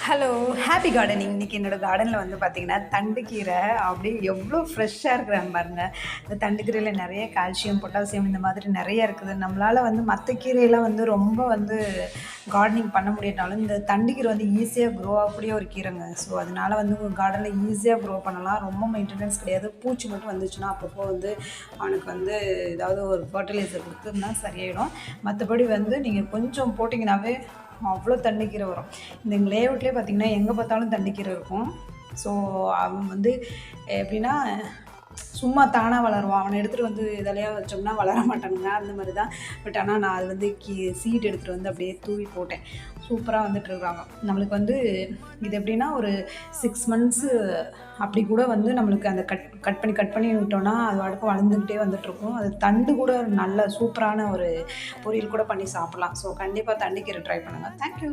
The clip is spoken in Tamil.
ஹலோ! Happy gardening. இன்னைக்கு என்னோட கார்டன்ல வந்து பார்த்தீங்கன்னா, தண்டுக்கீரை அப்படியே எவ்வளோ ஃப்ரெஷ்ஷா இருக்கிறாங்க பாருங்க. இந்த தண்டுக்கீரையில நெறைய கால்சியம், பொட்டாசியம் இந்த மாதிரி நெறைய இருக்குது. நம்மளால வந்து மத்த கீரையெல்லாம் வந்து ரொம்ப வந்து கார்டனிங் பண்ண முடியாட்டாலும், இந்த தண்டுக்கீரை வந்து ஈஸியா க்ரோ ஆகக்கூடிய ஒரு கீரைங்க. ஸோ, அதனால வந்து உங்க கார்டன்ல ஈஸியா க்ரோ பண்ணலாம். ரொம்ப மெயின்டெனன்ஸ் கிடையாது. பூச்சி மட்டும் வந்துச்சுன்னா, அப்பப்போ வந்து அவனுக்கு வந்து ஏதாவது ஒரு ஃபர்டிலைசர் குடுத்தோம்னா சரியாயிடும். மத்தபடி வந்து நீங்க கொஞ்சம் போட்டிங்கனாவே அவ்வளோ தண்டுக்கீரை வரும். இந்த எங்க லேஅவுட்லயே பார்த்தீங்கன்னா, எங்க பார்த்தாலும் தண்டுக்கீரை இருக்கும். ஸோ, அவன் வந்து எப்படின்னா, சும்மா தானா வளருவான். அவன எடுத்துட்டு வந்து எதுலயா வச்சோம்னா வளர மாட்டானுங்க. அந்த மாரி தான். பட் ஆனா நான் அது வந்து சீட் எடுத்துட்டு வந்து அப்படியே தூவி போட்டேன். சூப்பரா வந்துட்டுருக்காங்க. நம்மளுக்கு வந்து இது எப்படின்னா, ஒரு 6 மந்த்ஸு அப்படி கூட வந்து நம்மளுக்கு அந்த கட் பண்ணி விட்டோம்னா, அது பாட்டுக்கு வளர்ந்துக்கிட்டே வந்துட்டுருக்கும். அது தண்டு கூட நல்ல சூப்பரான ஒரு பொரியல் கூட பண்ணி சாப்பிடலாம். ஸோ, கண்டிப்பா தண்டுக்கீரை ட்ரை பண்ணுங்க. Thank you.